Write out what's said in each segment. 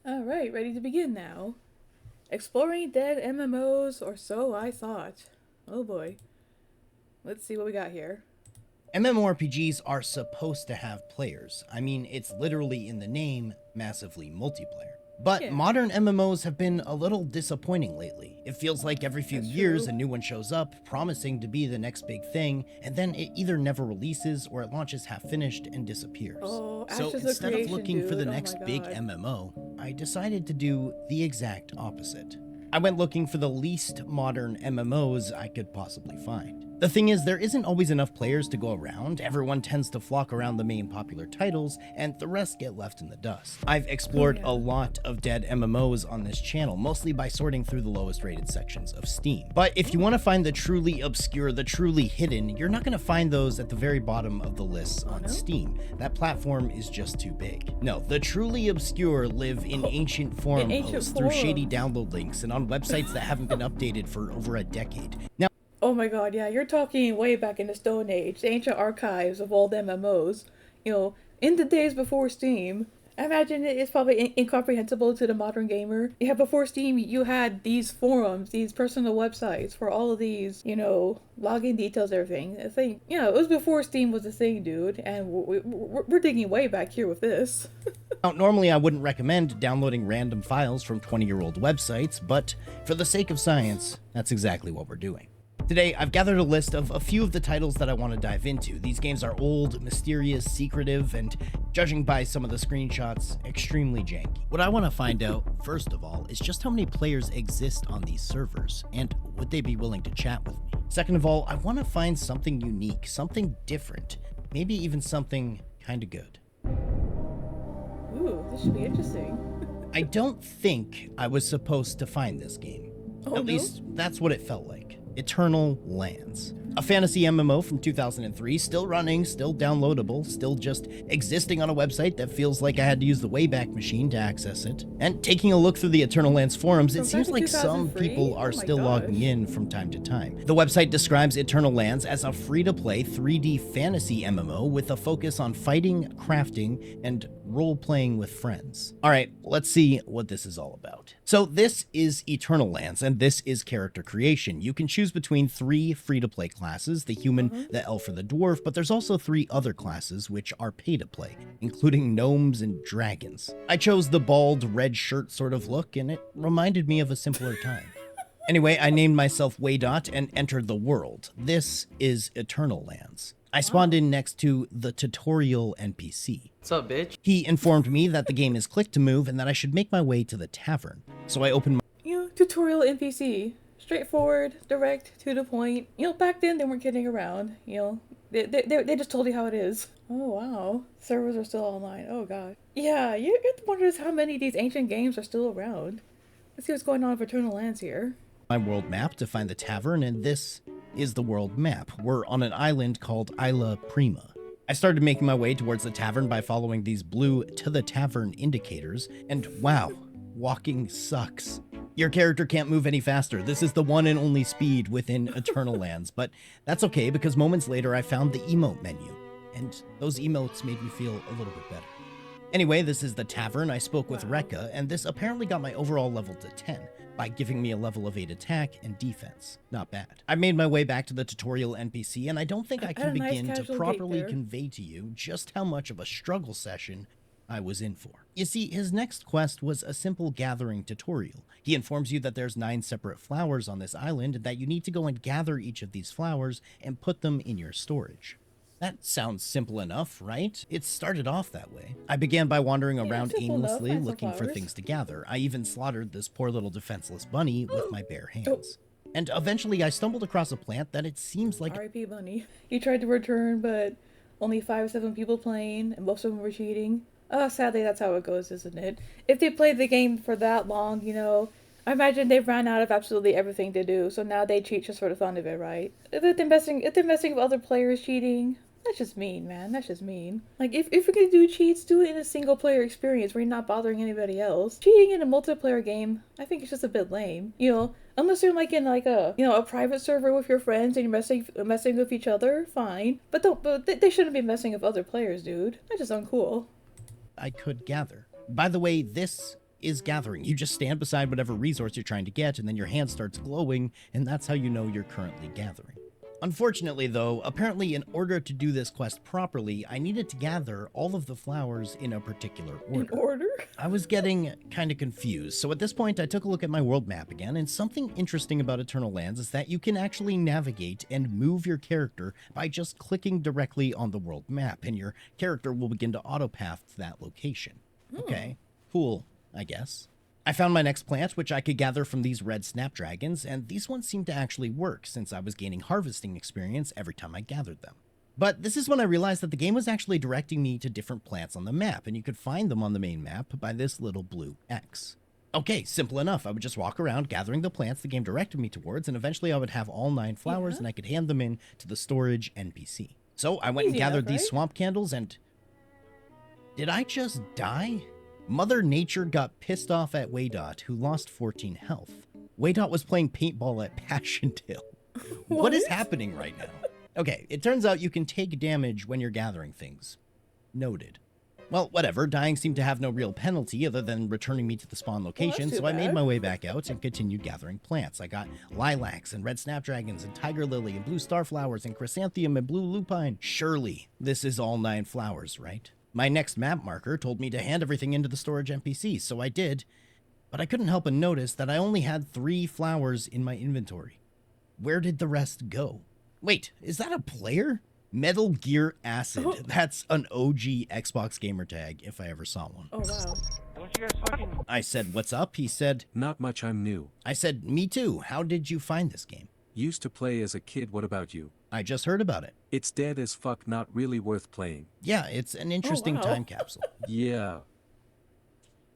Alright, ready to begin now. Exploring dead MMOs, or so I thought. Oh boy. Let's see what we got here. MMORPGs are supposed to have players. I mean, it's literally in the name, massively multiplayer. But Yeah, modern MMOs have been a little disappointing lately. It feels like every few that's years true. a new one shows up, promising to be the next big thing, and then it either never releases or it launches half finished and disappears. Oh, So Ashes of instead of Creation, looking for the dude. Oh my next big god. MMO, I decided to do the exact opposite. I went looking for the least modern MMOs I could possibly find. The thing is, there isn't always enough players to go around, everyone tends to flock around the main popular titles, and the rest get left in the dust. I've explored Oh, a yeah. lot of dead MMOs on this channel, mostly by sorting through the lowest rated sections of Steam. But if you want to find the truly obscure, the truly hidden, you're not going to find those at the very bottom of the lists on no? Steam. That platform is just too big. No, the truly obscure live in ancient forum ancient posts through shady forums. download links and on websites that haven't been updated for over a decade. Now, Oh my god, yeah, you're talking way back in the Stone Age, the ancient archives of all the MMOs. In the days before Steam. I imagine it's probably incomprehensible to the modern gamer. Yeah, before Steam, you had these forums, these personal websites for all of these, login details, everything. I think, it was before Steam was a thing, dude, and we're digging way back here with this. Now, normally I wouldn't recommend downloading random files from 20-year-old websites, but for the sake of science, that's exactly what we're doing. Today, I've gathered a list of a few of the titles that I want to dive into. These games are old, mysterious, secretive, and, judging by some of the screenshots, extremely janky. What I want to find out, first of all, is just how many players exist on these servers, and would they be willing to chat with me? Second of all, I want to find something unique, something different, maybe even something kinda good. Ooh, this should be interesting. I don't think I was supposed to find this game. Oh At no? least, that's what it felt like. Eternal Lands. A fantasy MMO from 2003, still running, still downloadable, still just existing on a website that feels like I had to use the Wayback Machine to access it. And taking a look through the Eternal Lands forums, it From seems back in like some 2003? people Oh are my still logging gosh. in from time to time. The website describes Eternal Lands as a free-to-play 3D fantasy MMO with a focus on fighting, crafting, and role-playing with friends. Alright, let's see what this is all about. So this is Eternal Lands, and this is character creation. You can choose between 3 free-to-play classes, the human, the elf, or the dwarf, but there's also 3 other classes which are pay-to-play, including gnomes and dragons. I chose the bald, red shirt sort of look, and it reminded me of a simpler time. Anyway, I named myself Waydot and entered the world. This is Eternal Lands. I spawned in next to the tutorial NPC. What's up, bitch? He informed me that the game is click to move and that I should make my way to the tavern. So I opened Tutorial NPC. Straightforward, direct, to the point. Back then they weren't kidding around. They just told you how it is. Oh wow. Servers are still online. Oh god. Yeah, you have to wonder how many of these ancient games are still around. Let's see what's going on with Eternal Lands here. my world map to find the tavern, and this is the world map. We're on an island called Isla Prima. I started making my way towards the tavern by following these blue to the tavern indicators, and wow, walking sucks. Your character can't move any faster. This is the one and only speed within Eternal Lands, but that's okay because moments later I found the emote menu, and those emotes made me feel a little bit better. Anyway, this is the tavern. I spoke with Rekka, and this apparently got my overall level to 10 by giving me a level of 8 attack and defense. Not bad. I made my way back to the tutorial NPC, and I don't think I Had can a nice begin to casual gait properly there. convey to you just how much of a struggle session I was in for. You see, his next quest was a simple gathering tutorial. He informs you that there's 9 separate flowers on this island and that you need to go and gather each of these flowers and put them in your storage. That sounds simple enough, right? It started off that way. I began by wandering around simple enough. aimlessly Find some looking for flowers. things to gather. I even slaughtered this poor little defenseless bunny with my bare hands. And eventually I stumbled across a plant that it seems like R.I.P. Bunny. You tried to return, but only 5 or 7 people playing, and most of them were cheating. Sadly, that's how it goes, isn't it? If they played the game for that long, I imagine they've ran out of absolutely everything to do, so now they cheat just for the fun of it, right? If they're messing with other players cheating, that's just mean, man. That's just mean. Like, if you're gonna do cheats, do it in a single player experience where you're not bothering anybody else. Cheating in a multiplayer game, I think it's just a bit lame. Unless you're like in like a private server with your friends and you're messing with each other, fine. But they shouldn't be messing with other players, dude. That's just uncool. I could gather. By the way, this is gathering. You just stand beside whatever resource you're trying to get, and then your hand starts glowing, and that's how you know you're currently gathering. Unfortunately, though, apparently in order to do this quest properly, I needed to gather all of the flowers in a particular order. In order? I was getting kind of confused, so at this point I took a look at my world map again, and something interesting about Eternal Lands is that you can actually navigate and move your character by just clicking directly on the world map, and your character will begin to autopath to that location. Okay, cool, I guess. I found my next plant, which I could gather from these red snapdragons, and these ones seemed to actually work since I was gaining harvesting experience every time I gathered them. But this is when I realized that the game was actually directing me to different plants on the map, and you could find them on the main map by this little blue X. Okay, simple enough. I would just walk around gathering the plants the game directed me towards, and eventually I would have all 9 flowers and I could hand them in to the storage NPC. So I went and gathered these swamp candles, and did I just die? Mother Nature got pissed off at Waydot, who lost 14 health. Waydot was playing paintball at Passchendaele. What is happening right now? Okay, it turns out you can take damage when you're gathering things. Noted. Well, whatever, dying seemed to have no real penalty other than returning me to the spawn location, so I made my way back out and continued gathering plants. I got lilacs and red snapdragons and tiger lily and blue starflowers and chrysanthemum and blue lupine. Surely, this is all 9 flowers, right? My next map marker told me to hand everything into the storage NPC, so I did, but I couldn't help but notice that I only had 3 flowers in my inventory. Where did the rest go? Wait, is that a player? Metal Gear Acid. That's an OG Xbox gamer tag, if I ever saw one. Oh, wow. Don't you guys fucking... I said, what's up? He said, Not much, I'm new. I said, me too. How did you find this game? Used to play as a kid, what about you? I just heard about it. It's dead as fuck, not really worth playing. Yeah, it's an interesting time capsule. Yeah.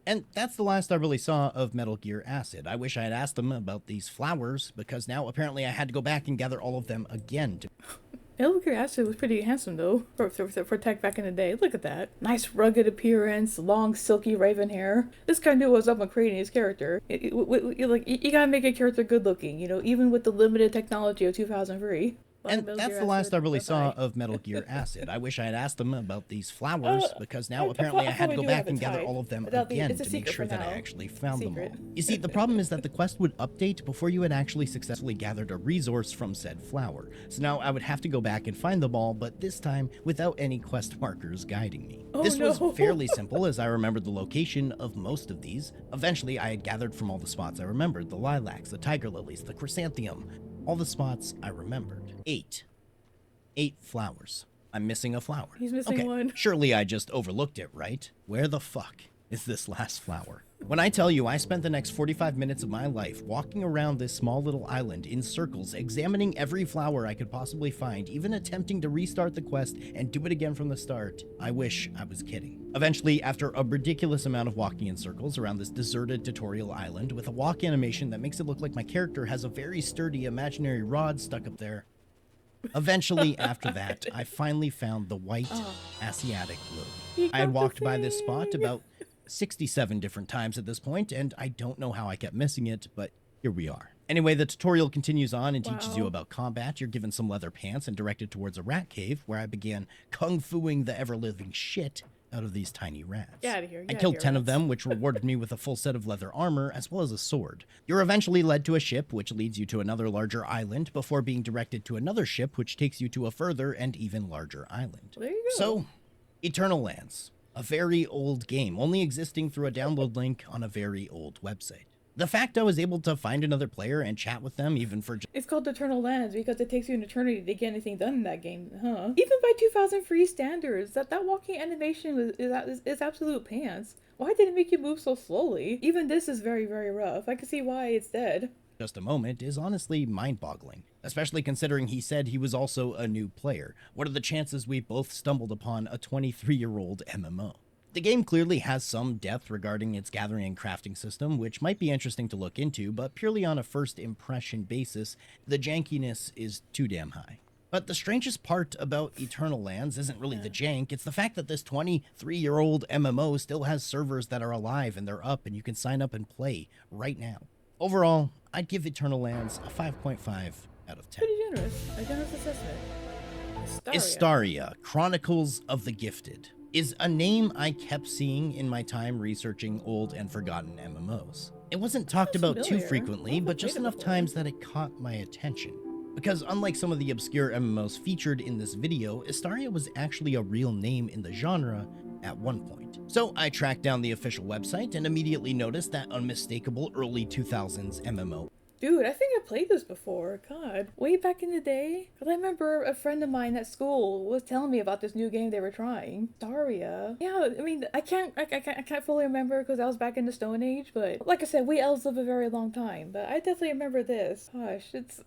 And that's the last I really saw of Metal Gear Acid. I wish I had asked him about these flowers, because now apparently I had to go back and gather all of them again. Metal Gear Acid was pretty handsome, though, for tech back in the day. Look at that. Nice rugged appearance, long silky raven hair. This guy knew what was up when creating his character. You gotta make a character good looking, you know, even with the limited technology of 2003. And that's the last I really saw of Metal Gear Acid. I wish I had asked him about these flowers, because now apparently I had to go back and gather all of them again to make sure that I actually found them all. You see, the problem is that the quest would update before you had actually successfully gathered a resource from said flower. So now I would have to go back and find them all, but this time without any quest markers guiding me. This was fairly simple, as I remembered the location of most of these. Eventually, I had gathered from all the spots I remembered: the lilacs, the tiger lilies, the chrysanthemum. All the spots I remembered. 8 flowers. I'm missing a flower. He's missing one. Surely I just overlooked it, right? Where the fuck is this last flower? When I tell you I spent the next 45 minutes of my life walking around this small little island in circles, examining every flower I could possibly find, even attempting to restart the quest and do it again from the start, I wish I was kidding. Eventually, after a ridiculous amount of walking in circles around this deserted tutorial island with a walk animation that makes it look like my character has a very sturdy imaginary rod stuck up there, eventually, after that, I finally found the white Asiatic lily. I had walked by this spot about 67 different times at this point, and I don't know how I kept missing it, but here we are. Anyway, the tutorial continues on and teaches you about combat. You're given some leather pants and directed towards a rat cave, where I began kung-fuing the ever-living shit out of these tiny rats. Get out of here. I killed 10 of them, which rewarded me with a full set of leather armor, as well as a sword. You're eventually led to a ship, which leads you to another larger island, before being directed to another ship, which takes you to a further and even larger island. There you go. So, Eternal Lands. A very old game, only existing through a download link on a very old website. The fact I was able to find another player and chat with them, even for It's called Eternal Lands because it takes you an eternity to get anything done in that game, huh? Even by 2003 standards, that walking animation is absolute pants. Why did it make you move so slowly? Even this is very, very rough. I can see why it's dead. just a moment is honestly mind-boggling, especially considering he said he was also a new player. What are the chances we both stumbled upon a 23-year-old MMO? The game clearly has some depth regarding its gathering and crafting system, which might be interesting to look into, but purely on a first impression basis, the jankiness is too damn high. But the strangest part about Eternal Lands isn't really the jank, it's the fact that this 23-year-old MMO still has servers that are alive and they're up and you can sign up and play right now. Overall, I'd give Eternal Lands a 5.5 out of 10. Pretty generous. A generous assessment. Istaria, Chronicles of the Gifted. is a name I kept seeing in my time researching old and forgotten MMOs. It wasn't talked Sounds about too familiar. frequently, I've but played just it enough before. times that it caught my attention. Because unlike some of the obscure MMOs featured in this video, Astaria was actually a real name in the genre at one point. So I tracked down the official website and immediately noticed that unmistakable early 2000s MMO. Dude, I think I played this before. God, way back in the day. Cause I remember a friend of mine at school was telling me about this new game they were trying, Daria. Yeah, I mean, I can't fully remember because I was back in the Stone Age. But like I said, we elves live a very long time. But I definitely remember this. Gosh, it's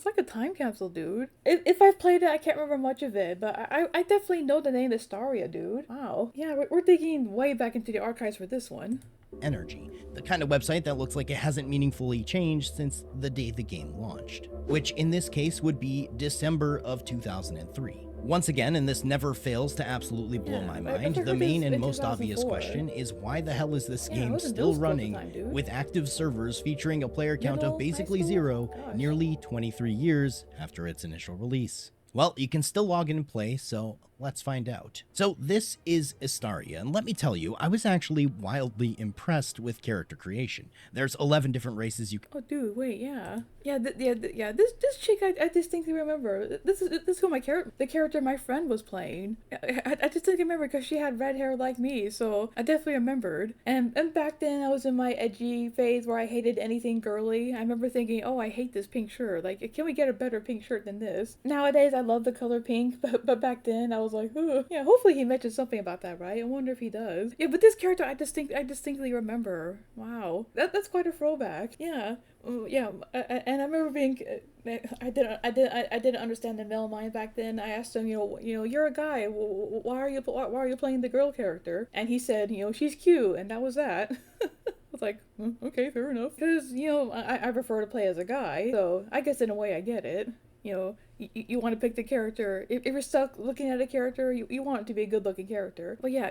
like a time capsule, dude. If I've played it, I can't remember much of it. But I definitely know the name Astaria, dude. Wow. Yeah, we're digging way back into the archives for this one. Energy, the kind of website that looks like it hasn't meaningfully changed since the day the game launched, which in this case would be December of 2003. Once again, and this never fails to absolutely blow my mind, the main and most obvious question is why the hell is this game still running with active servers featuring a player count of basically zero nearly 23 years after its initial release? Well, you can still log in and play, so let's find out. So this is Astaria, and let me tell you, I was actually wildly impressed with character creation. There's 11 different races you can... Oh, dude, wait, yeah. Yeah, this chick I distinctly remember. This is who the character my friend was playing. I distinctly remember because she had red hair like me, so I definitely remembered. And back then I was in my edgy phase where I hated anything girly. I remember thinking, oh, I hate this pink shirt. Like, can we get a better pink shirt than this? Nowadays I love the color pink, but back then I was like, ugh. Yeah, hopefully he mentioned something about that, right? I wonder if he does. Yeah, but this character I distinctly remember. Wow, that's quite a throwback. Yeah. Yeah, and I remember being, I didn't understand the male mind back then. I asked him, you're a guy. Why are you playing the girl character? And he said, she's cute, and that was that. I was like, okay, fair enough. Because I prefer to play as a guy, so I guess in a way I get it. You want to pick the character. If you're stuck looking at a character, you want it to be a good-looking character. But yeah.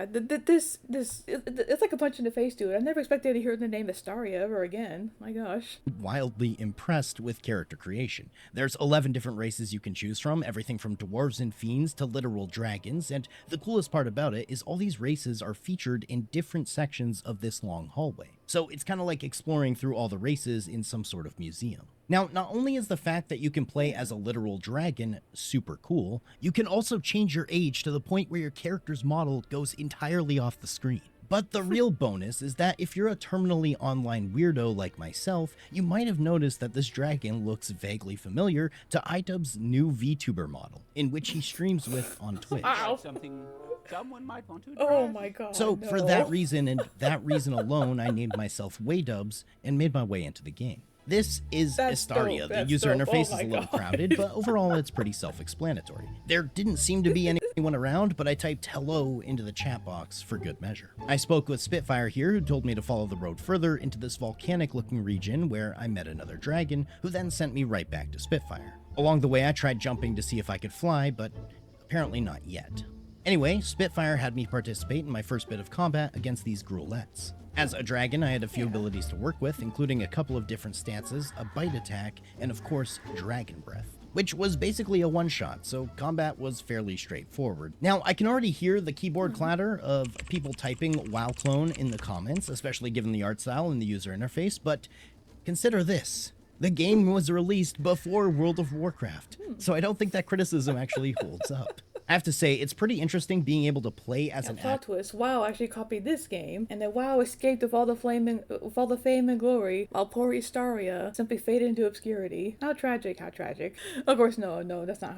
This it's like a punch in the face, dude. I never expected to hear the name Astaria ever again. My gosh. Wildly impressed with character creation. There's 11 different races you can choose from, everything from dwarves and fiends to literal dragons, and the coolest part about it is all these races are featured in different sections of this long hallway. So it's kind of like exploring through all the races in some sort of museum. Now, not only is the fact that you can play as a literal dragon super cool, you can also change your age to the point where your character's model goes entirely off the screen. But the real bonus is that if you're a terminally online weirdo like myself, you might have noticed that this dragon looks vaguely familiar to iDubbbz's new VTuber model, in which he streams with on Twitch. Ow. Something someone might want to Oh address. my god. So no. for that reason and that reason alone, I named myself Waydubbs and made my way into the game. This is That's Astaria. dope, The that's user dope. interface Oh is a my little God. crowded, but overall it's pretty self-explanatory. There didn't seem to be anyone around, but I typed hello into the chat box for good measure. I spoke with Spitfire here, who told me to follow the road further into this volcanic-looking region where I met another dragon, who then sent me right back to Spitfire. Along the way, I tried jumping to see if I could fly, but apparently not yet. Anyway, Spitfire had me participate in my first bit of combat against these gruelettes. As a dragon, I had a few abilities to work with, including a couple of different stances, a bite attack, and of course, dragon breath, which was basically a one-shot, so combat was fairly straightforward. Now, I can already hear the keyboard clatter of people typing WoW clone in the comments, especially given the art style and the user interface, but consider this. The game was released before World of Warcraft, so I don't think that criticism actually holds up. I have to say, it's pretty interesting being able to play as an Plot twist: WoW actually copied this game, and then WoW escaped with all the fame and glory, while poor Astaria simply faded into obscurity. How tragic! How tragic! Of course, no, that's not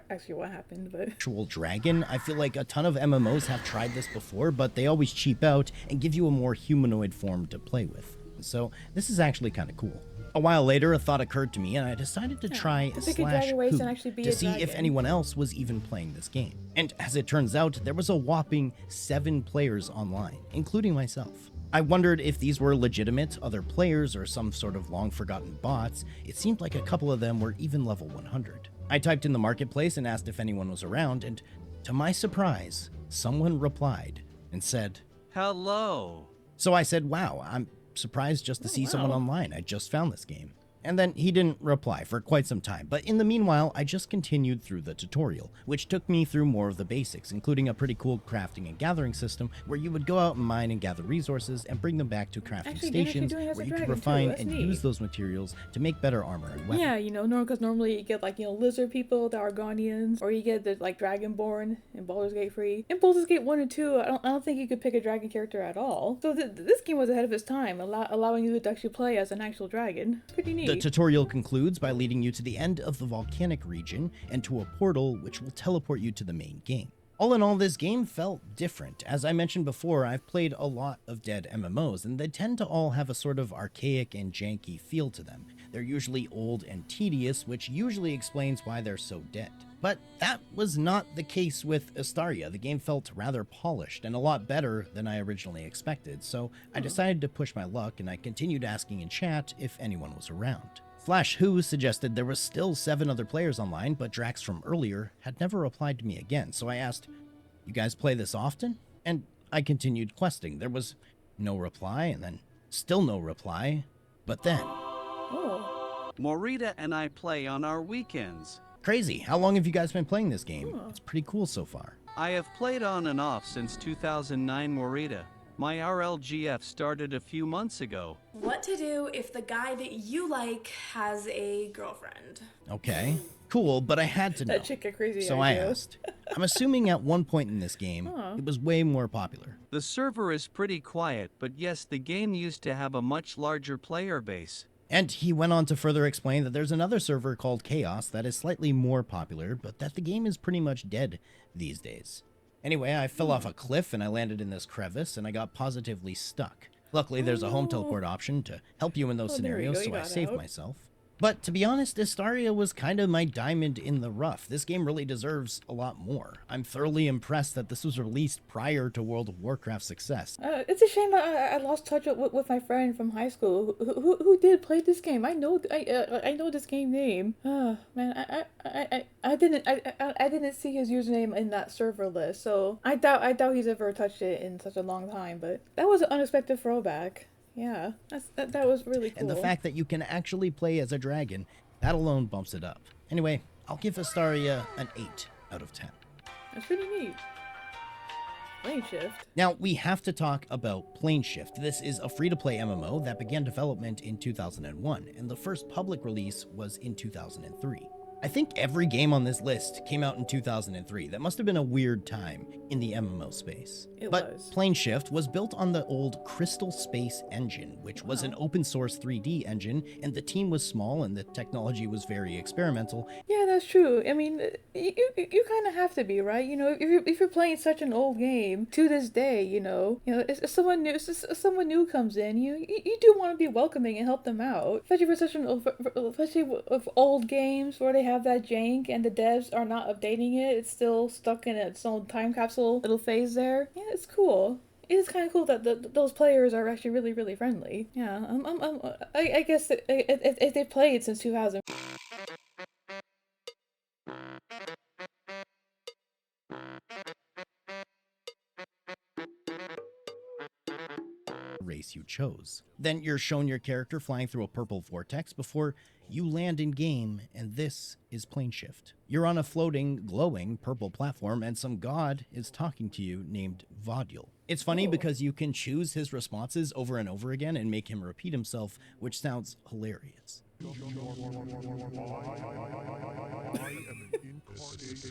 actually what happened. But actual dragon. I feel like a ton of MMOs have tried this before, but they always cheap out and give you a more humanoid form to play with. So this is actually kind of cool. A while later, a thought occurred to me, and I decided to try pick a dragon race and actually be to a see if dragon. anyone else was even playing this game. And as it turns out, there was a whopping 7 players online, including myself. I wondered if these were legitimate other players or some sort of long-forgotten bots. It seemed like a couple of them were even level 100. I typed in the marketplace and asked if anyone was around, and to my surprise, someone replied and said, Hello. So I said, wow, I'm surprised just to see someone wow. online. I just found this game. And then he didn't reply for quite some time, but in the meanwhile, I just continued through the tutorial, which took me through more of the basics, including a pretty cool crafting and gathering system where you would go out and mine and gather resources and bring them back to crafting Actually, stations doing as a where you could dragon, refine too. That's and neat. use those materials to make better armor and weapons. Yeah, because normally you get like lizard people, the Argonians, or you get the like Dragonborn in Baldur's Gate 3. In Baldur's Gate 1 and 2, I don't think you could pick a dragon character at all. So this game was ahead of its time, allowing you to actually play as an actual dragon. It's pretty neat. The tutorial concludes by leading you to the end of the volcanic region and to a portal which will teleport you to the main game. All in all, this game felt different. As I mentioned before, I've played a lot of dead MMOs, and they tend to all have a sort of archaic and janky feel to them. They're usually old and tedious, which usually explains why they're so dead. But that was not the case with Astaria. The game felt rather polished and a lot better than I originally expected, so I decided to push my luck, and I continued asking in chat if anyone was around. Flash Who suggested there was still 7 other players online, but Drax from earlier had never replied to me again, so I asked, "You guys play this often?" And I continued questing. There was no reply, and then still no reply, but then... Oh. Morita and I play on our weekends. Crazy. How long have you guys been playing this game? It's pretty cool so far. I have played on and off since 2009 Morita. My RLGF started a few months ago. What to do if the guy that you like has a girlfriend? Okay. Cool, but I had to know. That chick got crazy So I idea. asked. I'm assuming at one point in this game, it was way more popular. The server is pretty quiet, but yes, the game used to have a much larger player base. And he went on to further explain that there's another server called Chaos that is slightly more popular, but that the game is pretty much dead these days. Anyway, I fell off a cliff and I landed in this crevice and I got positively stuck. Luckily, there's a home teleport option to help you in those there you scenarios, go, you so I got saved out. myself. But to be honest, Astaria was kind of my diamond in the rough. This game really deserves a lot more. I'm thoroughly impressed that this was released prior to World of Warcraft's success. It's a shame I lost touch with my friend from high school who did play this game. I know this game name. Oh man, I didn't see his username in that server list, so I doubt he's ever touched it in such a long time. But that was an unexpected throwback. Yeah, that was really cool. And the fact that you can actually play as a dragon, that alone bumps it up. Anyway, I'll give Astaria an 8 out of 10. That's pretty neat. Lane shift. Now, we have to talk about Planeshift. This is a free-to-play MMO that began development in 2001, and the first public release was in 2003. I think every game on this list came out in 2003. That must have been a weird time in the MMO space. But was. Planeshift was built on the old Crystal Space engine, which was an open source 3D engine, and the team was small and the technology was very experimental. Yeah, that's true. I mean, you kind of have to be, right? If you're playing such an old game to this day, if someone new comes in, you do want to be welcoming and help them out, especially for especially with old games where they have that jank and the devs are not updating it. It's still stuck in its own time capsule little phase there. Yeah, it's cool. It is kind of cool that those players are actually really, really friendly. Yeah, I guess if they played since 2000. Race you chose. Then you're shown your character flying through a purple vortex before you land in game, and this is Planeshift. You're on a floating, glowing purple platform, and some god is talking to you named Vodul. It's funny because you can choose his responses over and over again and make him repeat himself, which sounds hilarious.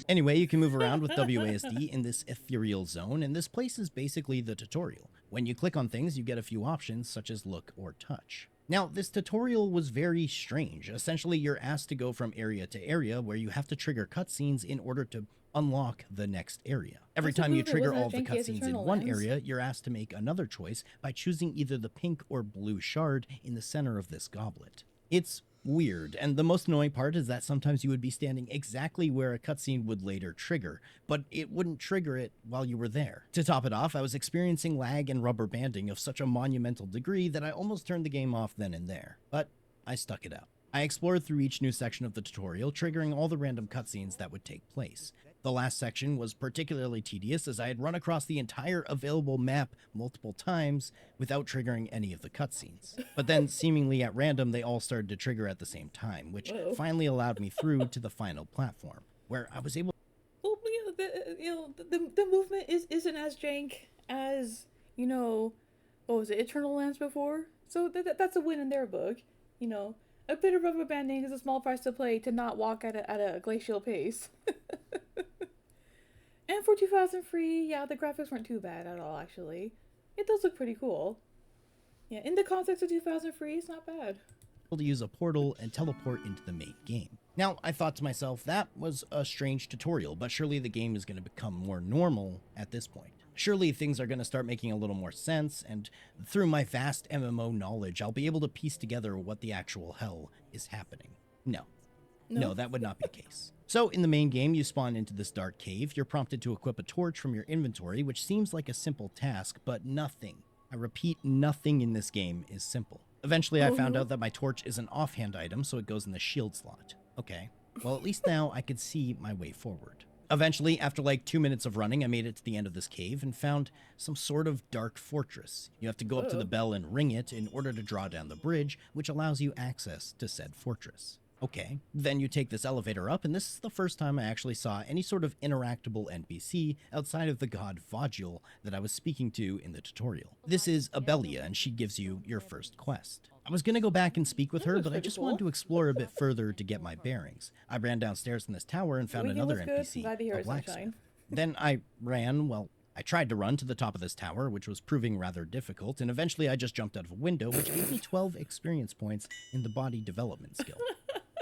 Anyway, you can move around with WASD in this ethereal zone, and this place is basically the tutorial. When you click on things, you get a few options, such as look or touch. Now, this tutorial was very strange. Essentially, you're asked to go from area to area where you have to trigger cutscenes in order to unlock the next area. Every time you trigger all of the cutscenes in one area, you're asked to make another choice by choosing either the pink or blue shard in the center of this goblet. It's weird, and the most annoying part is that sometimes you would be standing exactly where a cutscene would later trigger, but it wouldn't trigger it while you were there. To top it off, I was experiencing lag and rubber banding of such a monumental degree that I almost turned the game off then and there, but I stuck it out. I explored through each new section of the tutorial, triggering all the random cutscenes that would take place. The last section was particularly tedious as I had run across the entire available map multiple times without triggering any of the cutscenes. But then, seemingly at random, they all started to trigger at the same time, which Whoa. finally allowed me through to the final platform, where I was able Well, the movement isn't as jank as, what was it, Eternal Lands before? So that's a win in their book. A bit of rubber banding is a small price to pay to not walk at a glacial pace. And for 2003, yeah, the graphics weren't too bad at all, actually. It does look pretty cool. Yeah, in the context of 2003, it's not bad. to use a portal and teleport into the main game. Now, I thought to myself, that was a strange tutorial, but surely the game is going to become more normal at this point. Surely things are going to start making a little more sense, and through my vast MMO knowledge, I'll be able to piece together what the actual hell is happening. No, that would not be the case. So, in the main game, you spawn into this dark cave. You're prompted to equip a torch from your inventory, which seems like a simple task, but nothing, I repeat, nothing in this game is simple. Eventually, I found out that my torch is an offhand item, so it goes in the shield slot. Okay, well, at least now I could see my way forward. Eventually, after like 2 minutes of running, I made it to the end of this cave and found some sort of dark fortress. You have to go up to the bell and ring it in order to draw down the bridge, which allows you access to said fortress. Okay, then you take this elevator up, and this is the first time I actually saw any sort of interactable NPC outside of the god Vogel that I was speaking to in the tutorial. This is Abelia, and she gives you your first quest. I was gonna go back and speak with her, but I just wanted to explore a bit further to get my bearings. I ran downstairs in this tower and found another NPC, a blacksmith. Then I tried to run to the top of this tower, which was proving rather difficult, and eventually I just jumped out of a window, which gave me 12 experience points in the body development skill.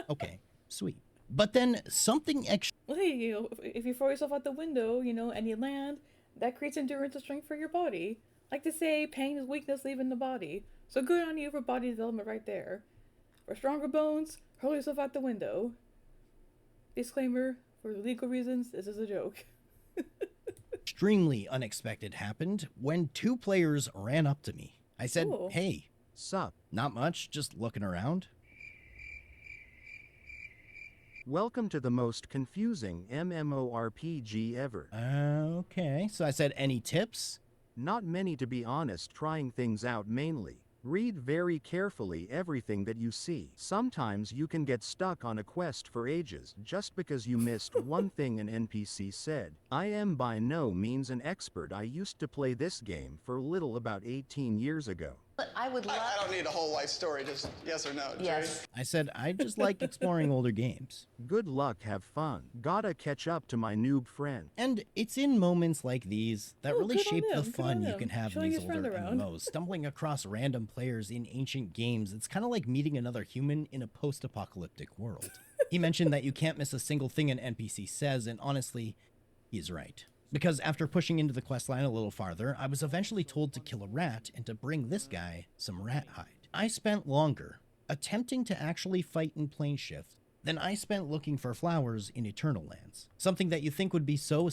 Okay, sweet. But then something extra. Well, hey, if you throw yourself out the window, and you land, that creates endurance and strength for your body. Like to say, pain is weakness leaving the body. So good on you for body development right there. For stronger bones, hurl yourself out the window. Disclaimer, for legal reasons, this is a joke. Extremely unexpected happened when two players ran up to me. I said, Cool. Hey, Sup? not much, just looking around. Welcome to the most confusing MMORPG ever. Okay, so I said, any tips? Not many, to be honest, trying things out mainly. Read very carefully everything that you see. Sometimes you can get stuck on a quest for ages just because you missed one thing an NPC said. I am by no means an expert. I used to play this game for little about 18 years ago. I would love. I don't need a whole life story, just yes or no. Jerry. Yes. I said, I just like exploring older games. Good luck, have fun. Gotta catch up to my noob friend. And it's in moments like these that really good on shape the him, good fun on you him. can have in Showing these his friend older around. MMOs. Stumbling across random players in ancient games, it's kind of like meeting another human in a post-apocalyptic world. He mentioned that you can't miss a single thing an NPC says, and honestly, he's right. Because after pushing into the questline a little farther, I was eventually told to kill a rat and to bring this guy some rat hide. I spent longer attempting to actually fight in plane shift than I spent looking for flowers in Eternal Lands. Something that you think would be so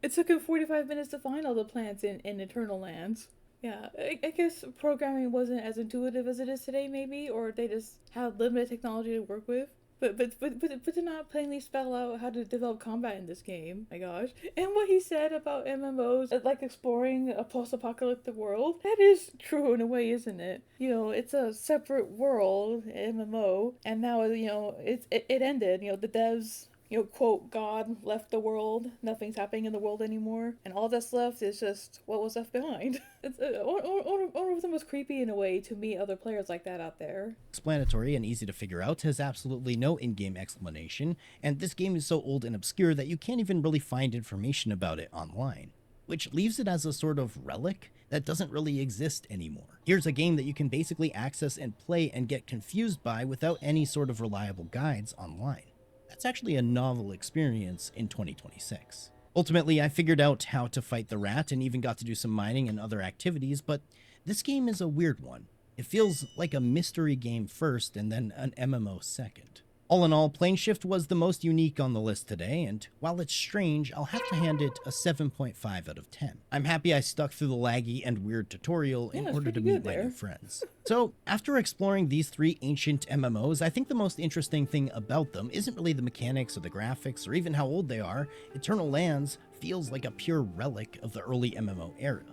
It took him 45 minutes to find all the plants in Eternal Lands. Yeah, I guess programming wasn't as intuitive as it is today, maybe, or they just had limited technology to work with. But to not plainly spell out how to develop combat in this game, my gosh. And what he said about MMOs, like exploring a post-apocalyptic world, that is true in a way, isn't it? It's a separate world, MMO, and now, it ended. The devs, quote, God left the world, nothing's happening in the world anymore, and all that's left is just what was left behind. It's one of them was creepy in a way to meet other players like that out there. explanatory and easy to figure out, has absolutely no in-game explanation, and this game is so old and obscure that you can't even really find information about it online, which leaves it as a sort of relic that doesn't really exist anymore. Here's a game that you can basically access and play and get confused by without any sort of reliable guides online. That's actually a novel experience in 2026. Ultimately, I figured out how to fight the rat and even got to do some mining and other activities, but this game is a weird one. It feels like a mystery game first and then an MMO second. All in all, Plane Shift was the most unique on the list today, and while it's strange, I'll have to hand it a 7.5 out of 10. I'm happy I stuck through the laggy and weird tutorial in Yeah, it's order to pretty meet good my there. new friends. So, after exploring these 3 ancient MMOs, I think the most interesting thing about them isn't really the mechanics or the graphics or even how old they are. Eternal Lands feels like a pure relic of the early MMO era.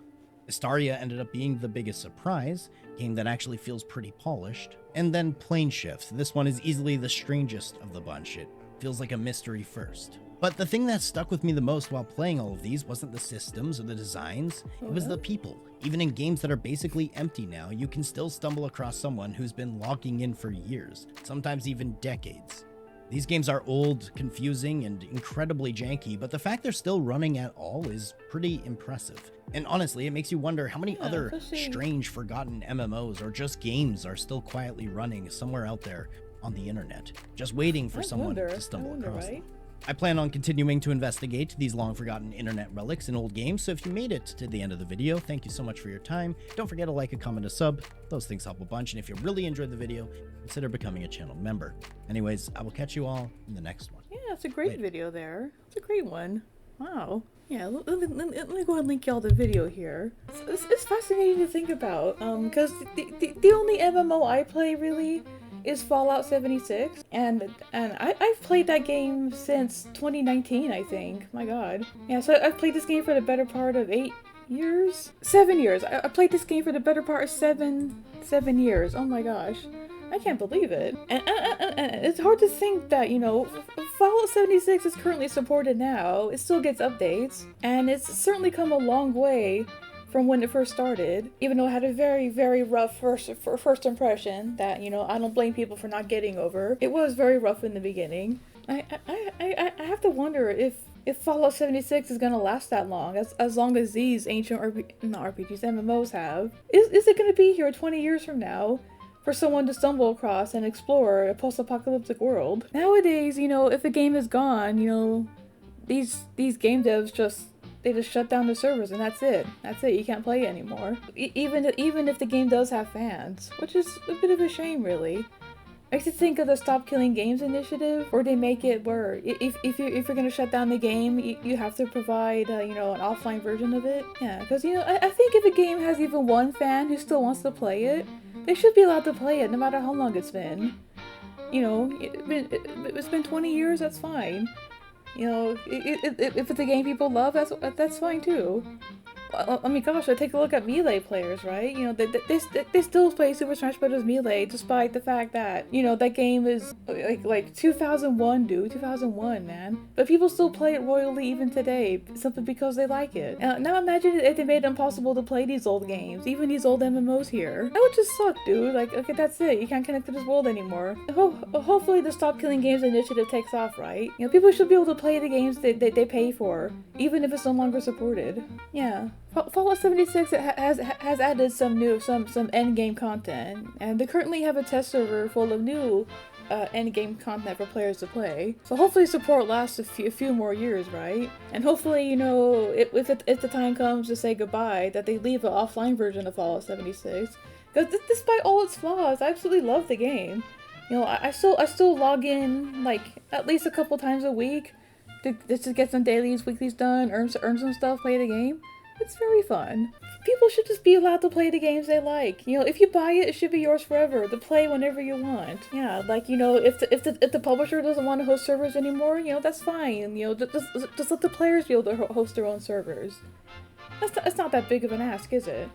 Astaria ended up being the biggest surprise, game that actually feels pretty polished. And then Plane Shift. This one is easily the strangest of the bunch. It feels like a mystery first. But the thing that stuck with me the most while playing all of these wasn't the systems or the designs, it was the people. Even in games that are basically empty now, you can still stumble across someone who's been logging in for years, sometimes even decades. These games are old, confusing, and incredibly janky, but the fact they're still running at all is pretty impressive. And honestly, it makes you wonder how many other especially- strange, forgotten MMOs or just games are still quietly running somewhere out there on the internet, just waiting for someone to stumble across them. I plan on continuing to investigate these long-forgotten internet relics in old games, so if you made it to the end of the video, thank you so much for your time. Don't forget to like, a comment, a sub. Those things help a bunch, and if you really enjoyed the video, consider becoming a channel member. Anyways, I will catch you all in the next one. Yeah, it's a great Later. video there. It's a great one. Wow. Yeah, let me go ahead and link y'all the video here. It's fascinating to think about, because the only MMO I play really is Fallout 76, and I've played that game since 2019, I think. My god. Yeah, so I've played this game for the better part of 8 years? 7 years. I played this game for the better part of seven years. Oh my gosh. I can't believe it. And it's hard to think that, you know, Fallout 76 is currently supported now. It still gets updates, and it's certainly come a long way from when it first started, even though it had a very, very rough first impression that, you know, I don't blame people for not getting over. It was very rough in the beginning. I have to wonder if Fallout 76 is gonna last that long, as long as these ancient MMOs have. Is it gonna be here 20 years from now for someone to stumble across and explore a post-apocalyptic world? Nowadays, you know, if a game is gone, you know, these game devs just shut down the servers and that's it. That's it. You can't play it anymore. Even if the game does have fans, which is a bit of a shame, really. I used to think of the Stop Killing Games initiative, where they make it where if you're gonna shut down the game, you have to provide you know, an offline version of it. Yeah, because you know, I think if a game has even one fan who still wants to play it, they should be allowed to play it no matter how long it's been. You know, it's been 20 years. That's fine. You know, if it's a game people love, that's fine too. I mean, gosh, take a look at Melee players, right? You know, they still play Super Smash Bros. Melee despite the fact that, you know, that game is like 2001, dude, 2001, man. But people still play it royally even today, simply because they like it. Now imagine if they made it impossible to play these old games, even these old MMOs here. That would just suck, dude. Like, okay, that's it. You can't connect to this world anymore. Hopefully the Stop Killing Games initiative takes off, right? You know, people should be able to play the games that they pay for, even if it's no longer supported. Yeah. Fallout 76 has added some end game content, and they currently have a test server full of new end game content for players to play. So hopefully support lasts a few more years, right? And hopefully, you know, if the time comes to say goodbye, that they leave an offline version of Fallout 76. Because despite all its flaws, I absolutely love the game. You know, I still log in like at least a couple times a week to get some dailies, weeklies done, earn some stuff, play the game. It's very fun. People should just be allowed to play the games they like. You know, if you buy it, it should be yours forever to play whenever you want. Yeah, like, you know, if the publisher doesn't want to host servers anymore, you know, that's fine. You know, just let the players be able to host their own servers. It's not that big of an ask, is it?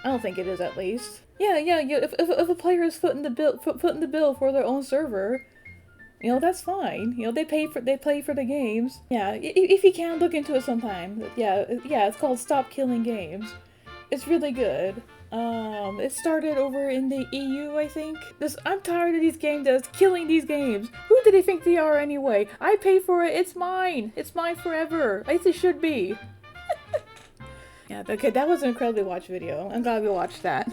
I don't think it is, at least. Yeah. If a player is footing the bill for their own server, you know, that's fine. You know, they play for the games. Yeah, if you can, look into it sometime. Yeah, it's called Stop Killing Games. It's really good. It started over in the EU, I think. I'm tired of these game devs killing these games. Who do they think they are anyway? I pay for it. It's mine. It's mine forever. At least it should be. Yeah, okay, that was an incredibly watched video. I'm glad we watched that.